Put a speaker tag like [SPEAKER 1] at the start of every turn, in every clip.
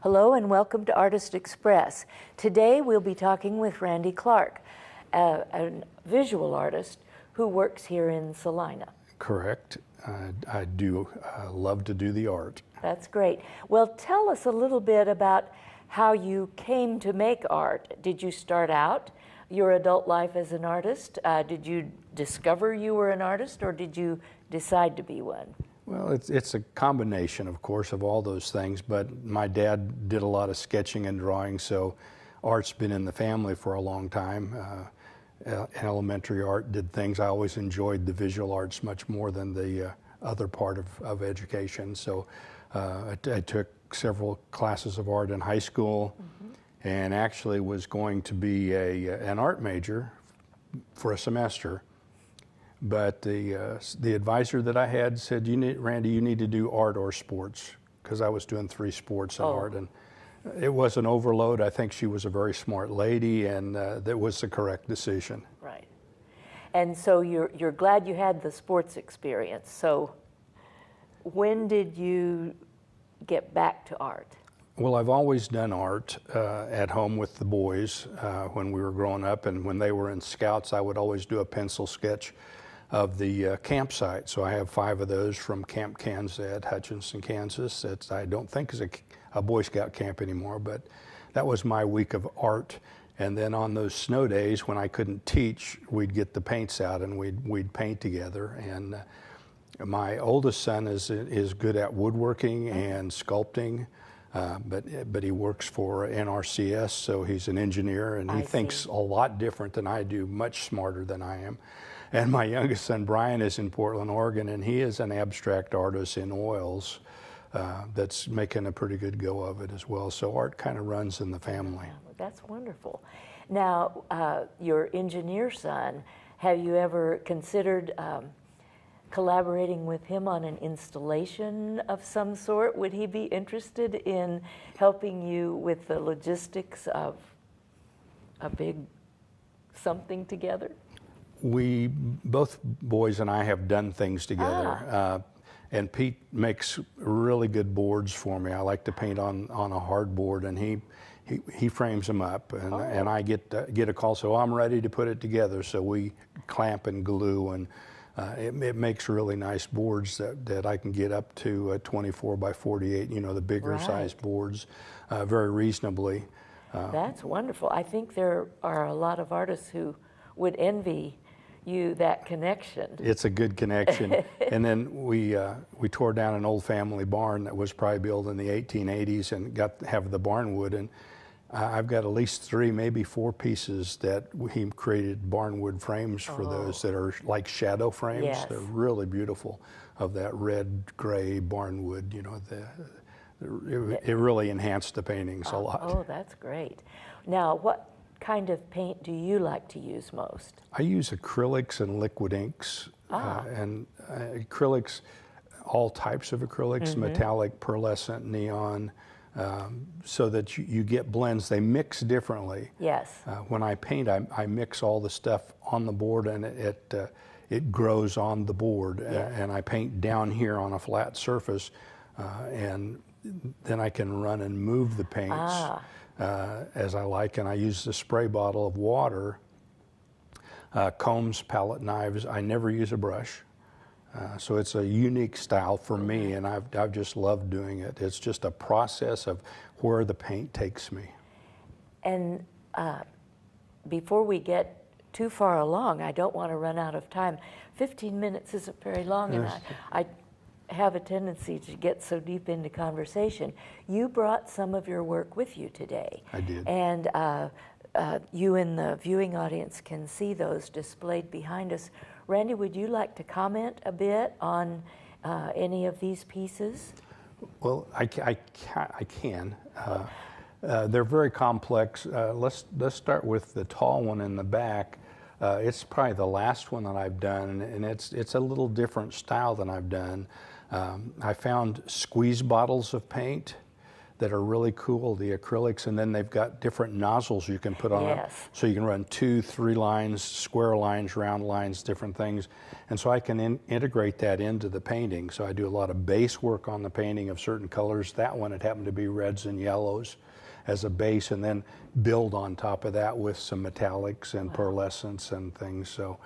[SPEAKER 1] Hello and welcome to Artist Express. Today we'll be talking with Randy Clark, a visual artist who works here in Salina.
[SPEAKER 2] Correct. I do love to do the art.
[SPEAKER 1] That's great. Well, tell us a little bit about how you came to make art. Did you start out your adult life as an artist? Did you discover you were an artist, or did you decide to be one?
[SPEAKER 2] Well, it's a combination, of course, of all those things, but my dad did a lot of sketching and drawing, so art's been in the family for a long time. Elementary art did things. I always enjoyed the visual arts much more than the other part of education. So I took several classes of art in high school, and actually was going to be an art major for a semester. But the advisor that I had said, Randy, you need to do art or sports, because I was doing 3 sports and art, and it was an overload. I think she was a very smart lady, and that was the correct decision.
[SPEAKER 1] Right. And so you're glad you had the sports experience. So when did you get back to art?
[SPEAKER 2] Well, I've always done art at home with the boys when we were growing up, and when they were in Scouts, I would always do a pencil sketch of the campsite. So I have 5 of those from Camp Kansas at Hutchinson, Kansas. That I don't think is a Boy Scout camp anymore, but that was my week of art. And then on those snow days when I couldn't teach, we'd get the paints out and we'd paint together. And my oldest son is good at woodworking and sculpting, but he works for NRCS, so he's an engineer, and he thinks a lot different than I do, much smarter than I am. And my youngest son, Brian, is in Portland, Oregon, and he is an abstract artist in oils that's making a pretty good go of it as well. So art kind of runs in the family.
[SPEAKER 1] That's wonderful. Now, your engineer son, have you ever considered collaborating with him on an installation of some sort? Would he be interested in helping you with the logistics of a big something together?
[SPEAKER 2] Both boys and I have done things together. And Pete makes really good boards for me. I like to paint on a hard board, and he frames them up, and I get a call, so I'm ready to put it together. So we clamp and glue, and it makes really nice boards that I can get up to 24 by 48, the bigger size boards, very reasonably.
[SPEAKER 1] That's wonderful. I think there are a lot of artists who would envy you that connection.
[SPEAKER 2] It's a good connection. And then we tore down an old family barn that was probably built in the 1880s and got to have the barn wood. And I've got at least 3, maybe 4 pieces that he created barn wood frames for those that are like shadow frames.
[SPEAKER 1] Yes.
[SPEAKER 2] They're really beautiful, of that red, gray barn wood. It really enhanced the paintings a lot.
[SPEAKER 1] Oh, that's great. Now, what kind of paint do you like to use most?
[SPEAKER 2] I use acrylics and liquid inks. Acrylics, all types of acrylics, metallic, pearlescent, neon, so that you get blends. They mix differently.
[SPEAKER 1] Yes.
[SPEAKER 2] When I paint, I mix all the stuff on the board, and it grows on the board. And I paint down here on a flat surface, and then I can run and move the paints as I like. And I use the spray bottle of water, combs, palette knives. I never use a brush. So it's a unique style for me, and I've just loved doing it. It's just a process of where the paint takes me. And
[SPEAKER 1] before we get too far along, I don't want to run out of time. 15 minutes isn't very long, and I have a tendency to get so deep into conversation. You brought some of your work with you today.
[SPEAKER 2] I did.
[SPEAKER 1] And you in the viewing audience can see those displayed behind us. Randy, would you like to comment a bit on any of these pieces?
[SPEAKER 2] Well, I can. They're very complex. Let's start with the tall one in the back. It's probably the last one that I've done, and it's a little different style than I've done. I found squeeze bottles of paint that are really cool, the acrylics, and then they've got different nozzles you can put on it.
[SPEAKER 1] Yes.
[SPEAKER 2] So you can run 2, 3 lines, square lines, round lines, different things. And so I can integrate that into the painting. So I do a lot of base work on the painting of certain colors. That one, it happened to be reds and yellows as a base, and then build on top of that with some metallics and pearlescence and things. So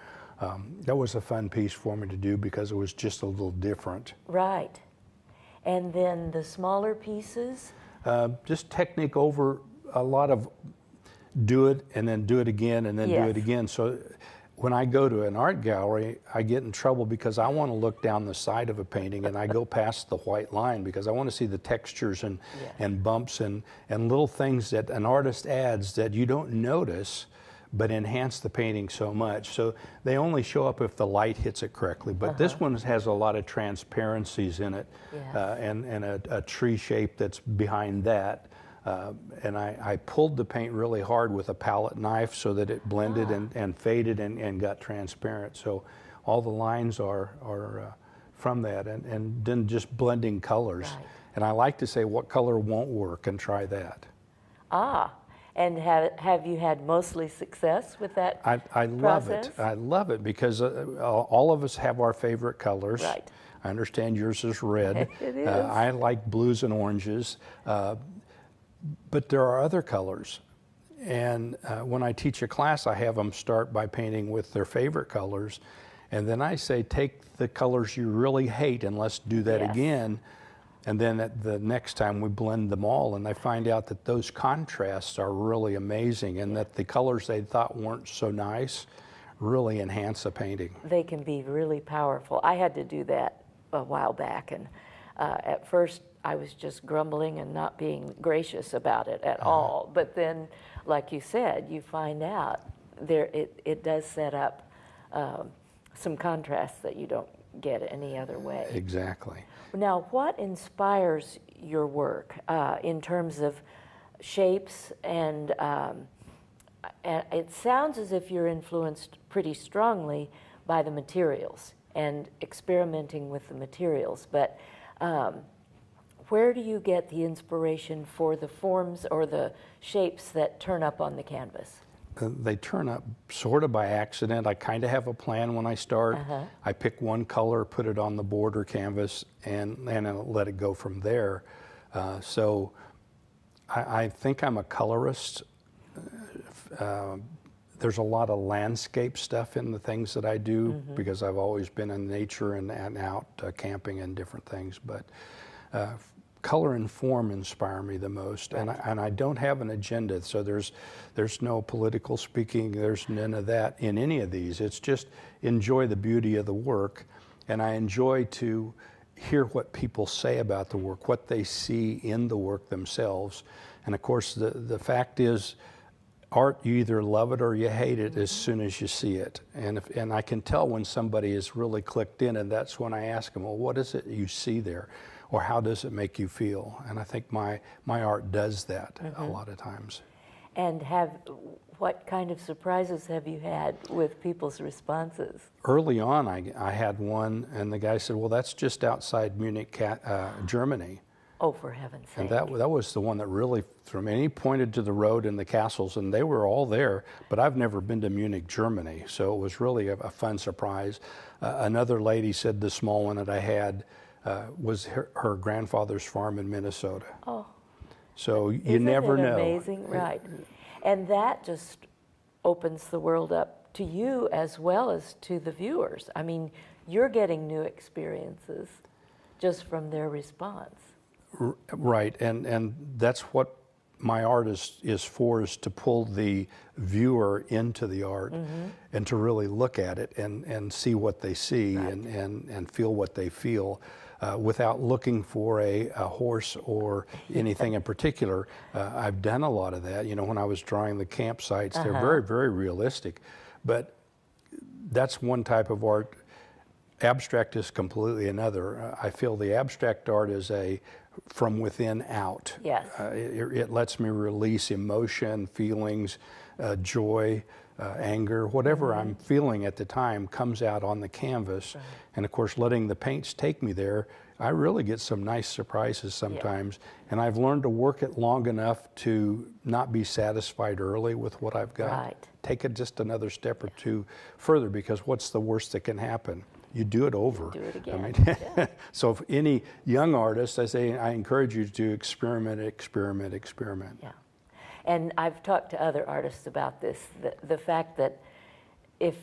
[SPEAKER 2] that was a fun piece for me to do because it was just a little different.
[SPEAKER 1] Right. And then the smaller pieces?
[SPEAKER 2] Just technique over a lot of do it and then do it again and then do it again. So when I go to an art gallery, I get in trouble because I want to look down the side of a painting and I go past the white line because I want to see the textures and bumps and little things that an artist adds that you don't notice but enhance the painting so much. So they only show up if the light hits it correctly. But this one has a lot of transparencies in it and a tree shape that's behind that. And I pulled the paint really hard with a palette knife so that it blended and faded and got transparent. So all the lines are from that and then just blending colors.
[SPEAKER 1] Right.
[SPEAKER 2] And I like to say what color won't work and try that.
[SPEAKER 1] And have you had mostly success with that
[SPEAKER 2] I love it. I love it because all of us have our favorite colors.
[SPEAKER 1] Right.
[SPEAKER 2] I understand yours is red.
[SPEAKER 1] It is.
[SPEAKER 2] I like blues and oranges. But there are other colors. And when I teach a class, I have them start by painting with their favorite colors. And then I say, take the colors you really hate and let's do that again. And then at the next time we blend them all, and I find out that those contrasts are really amazing and that the colors they thought weren't so nice really enhance a painting.
[SPEAKER 1] They can be really powerful. I had to do that a while back, and at first I was just grumbling and not being gracious about it at all. But then, like you said, you find out it does set up some contrasts that you don't get any other way.
[SPEAKER 2] Exactly.
[SPEAKER 1] Now, what inspires your work in terms of shapes and it sounds as if you're influenced pretty strongly by the materials and experimenting with the materials, but where do you get the inspiration for the forms or the shapes that turn up on the canvas?
[SPEAKER 2] They turn up sort of by accident. I kind of have a plan when I start. I pick one color, put it on the board or canvas, and let it go from there. So I think I'm a colorist. There's a lot of landscape stuff in the things that I do because I've always been in nature and out camping and different things. But color and form inspire me the most, and I don't have an agenda. So there's no political speaking. There's none of that in any of these. It's just enjoy the beauty of the work, and I enjoy to hear what people say about the work, what they see in the work themselves. And of course, the fact is, art, you either love it or you hate it as soon as you see it. And I can tell when somebody is really clicked in, and that's when I ask them, well, what is it you see there? Or how does it make you feel? And I think my art does that a lot of times.
[SPEAKER 1] And what kind of surprises have you had with people's responses?
[SPEAKER 2] Early on, I had one, and the guy said, well, that's just outside Munich, Germany.
[SPEAKER 1] Oh, for heaven's sake.
[SPEAKER 2] And that was the one that really threw me. And he pointed to the road and the castles, and they were all there, but I've never been to Munich, Germany, so it was really a fun surprise. Another lady said the small one that I had was her grandfather's farm in Minnesota.
[SPEAKER 1] Oh.
[SPEAKER 2] So you
[SPEAKER 1] Isn't
[SPEAKER 2] never
[SPEAKER 1] it
[SPEAKER 2] know.
[SPEAKER 1] Amazing, right? And that just opens the world up to you as well as to the viewers. I mean, you're getting new experiences just from their response.
[SPEAKER 2] Right, and that's what my art is for, is to pull the viewer into the art and to really look at it and see what they see and feel what they feel without looking for a horse or anything in particular. I've done a lot of that. You know, when I was drawing the campsites, they're very, very realistic. But that's one type of art. Abstract is completely another. I feel the abstract art is a from within out.
[SPEAKER 1] Yes.
[SPEAKER 2] It lets me release emotion, feelings, joy, anger, whatever I'm feeling at the time comes out on the canvas.
[SPEAKER 1] Right.
[SPEAKER 2] And of course, letting the paints take me there, I really get some nice surprises sometimes. And I've learned to work it long enough to not be satisfied early with what I've got.
[SPEAKER 1] Right.
[SPEAKER 2] Take it just another step or two further, because what's the worst that can happen? You do it over.
[SPEAKER 1] Do it again.
[SPEAKER 2] I mean, so if any young artist, I encourage you to experiment.
[SPEAKER 1] Yeah. And I've talked to other artists about this, the fact that if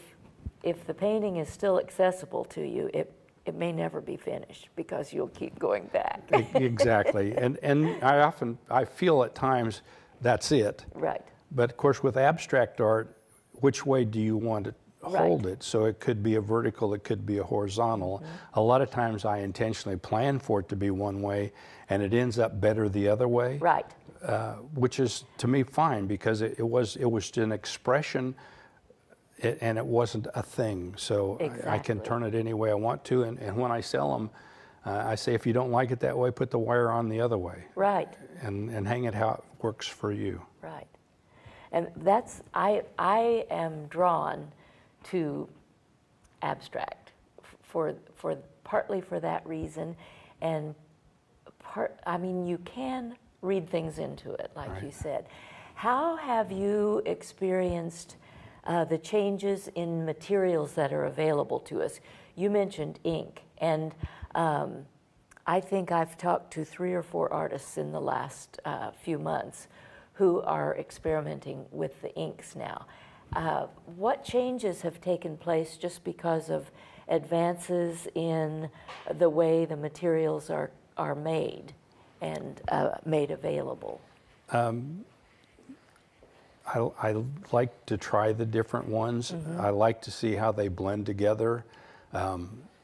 [SPEAKER 1] the painting is still accessible to you, it may never be finished because you'll keep going back.
[SPEAKER 2] Exactly. And I feel at times that's it.
[SPEAKER 1] Right.
[SPEAKER 2] But of course, with abstract art, which way do you want to hold
[SPEAKER 1] Right.
[SPEAKER 2] it? So it could be a vertical, it could be a horizontal. A lot of times I intentionally plan for it to be one way, and it ends up better the other way.
[SPEAKER 1] Right.
[SPEAKER 2] Which is to me fine, because it was an expression, and it wasn't a thing. So I can
[SPEAKER 1] Exactly.
[SPEAKER 2] turn it any way I want to. And when I sell them, I say, if you don't like it that way, put the wire on the other way,
[SPEAKER 1] Right.
[SPEAKER 2] and hang it how it works for you.
[SPEAKER 1] Right. And that's, I am drawn to abstract partly for that reason, and I mean, you can read things into it, like
[SPEAKER 2] Right.
[SPEAKER 1] you said. How have you experienced the changes in materials that are available to us? You mentioned ink, and I think I've talked to 3 or 4 artists in the last few months who are experimenting with the inks now. What changes have taken place just because of advances in the way the materials are made and made available?
[SPEAKER 2] I like to try the different ones. I like to see how they blend together.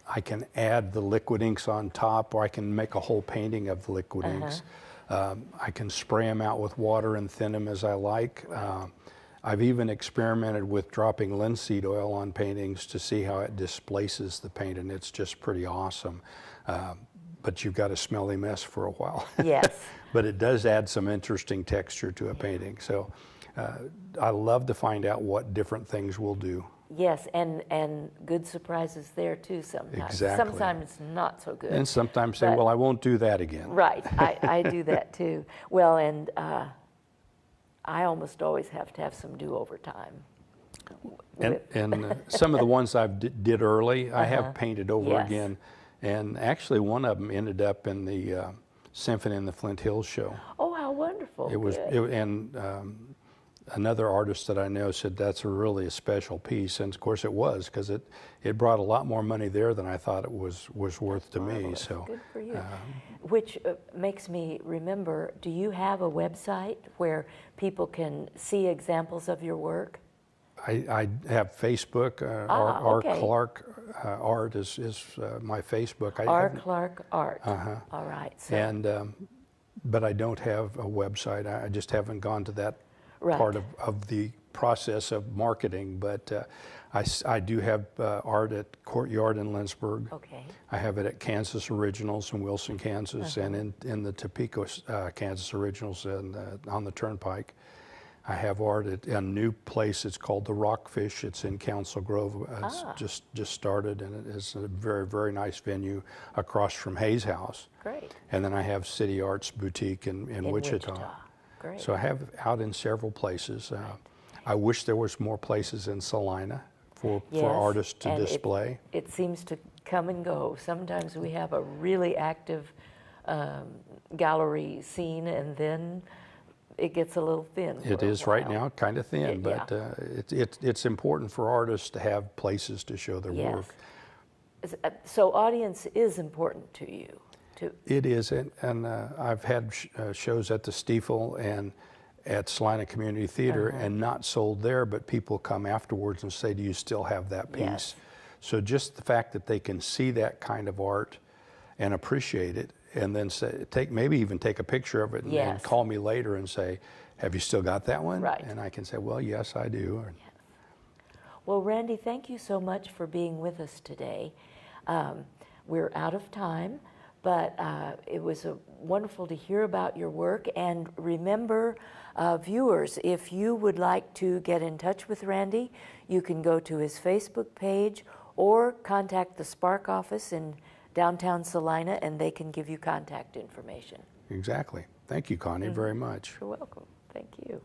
[SPEAKER 2] I can add the liquid inks on top, or I can make a whole painting of the liquid inks. I can spray them out with water and thin them as I like. I've even experimented with dropping linseed oil on paintings to see how it displaces the paint, and it's just pretty awesome. But you've got a smelly mess for a while.
[SPEAKER 1] Yes.
[SPEAKER 2] But it does add some interesting texture to a painting. So I love to find out what different things will do.
[SPEAKER 1] Yes, and good surprises there too sometimes.
[SPEAKER 2] Exactly.
[SPEAKER 1] Sometimes not so good.
[SPEAKER 2] And sometimes say,
[SPEAKER 1] But-
[SPEAKER 2] well, I won't do that again.
[SPEAKER 1] Right, I do that too. Well, and I almost always have to have some do-over time.
[SPEAKER 2] And some of the ones I did early, I have painted over
[SPEAKER 1] Yes.
[SPEAKER 2] again. And actually, one of them ended up in the Symphony in the Flint Hills show.
[SPEAKER 1] Oh, how wonderful.
[SPEAKER 2] It was,
[SPEAKER 1] Good.
[SPEAKER 2] Another artist that I know said that's really a special piece, and of course it was, because it brought a lot more money there than I thought it was worth to me.
[SPEAKER 1] Marvelous.
[SPEAKER 2] So
[SPEAKER 1] Good for you. Which makes me remember, do you have a website where people can see examples of your work?
[SPEAKER 2] I have Facebook. R.
[SPEAKER 1] Okay.
[SPEAKER 2] Clark Art is my Facebook.
[SPEAKER 1] R. Clark Art. All right. So,
[SPEAKER 2] And but I don't have a website. I just haven't gone to that
[SPEAKER 1] Right.
[SPEAKER 2] part of the process of marketing. But I do have art at Courtyard in Lynchburg.
[SPEAKER 1] okay.
[SPEAKER 2] I have it at Kansas Originals in Wilson, Kansas, and in the Topeka, Kansas Originals on the Turnpike. I have art at a new place. It's called the Rockfish. It's in Council Grove. It's just started, and it is a very, very nice venue across from Hayes House.
[SPEAKER 1] Great.
[SPEAKER 2] And then I have City Arts Boutique in Wichita.
[SPEAKER 1] Great.
[SPEAKER 2] So I have out in several places. I wish there was more places in Salina for
[SPEAKER 1] Yes,
[SPEAKER 2] artists to
[SPEAKER 1] and
[SPEAKER 2] display.
[SPEAKER 1] It seems to come and go. Sometimes we have a really active gallery scene, and then it gets a little thin.
[SPEAKER 2] It
[SPEAKER 1] for a
[SPEAKER 2] is right
[SPEAKER 1] while.
[SPEAKER 2] now kind of thin, but it's important for artists to have places to show their
[SPEAKER 1] Yes.
[SPEAKER 2] work.
[SPEAKER 1] So audience is important to you.
[SPEAKER 2] It is, and I've had shows at the Stiefel and at Salina Community Theater, and not sold there, but people come afterwards and say, do you still have that piece?
[SPEAKER 1] Yes.
[SPEAKER 2] So just the fact that they can see that kind of art and appreciate it, and then maybe even take a picture of it and,
[SPEAKER 1] Yes.
[SPEAKER 2] and call me later and say, have you still got that one?
[SPEAKER 1] Right.
[SPEAKER 2] And I can say, well, yes, I do.
[SPEAKER 1] Well, Randy, thank you so much for being with us today. We're out of time, But it was wonderful to hear about your work. And remember, viewers, if you would like to get in touch with Randy, you can go to his Facebook page or contact the Spark office in downtown Salina, and they can give you contact information.
[SPEAKER 2] Exactly. Thank you, Connie, very much.
[SPEAKER 1] You're welcome. Thank you.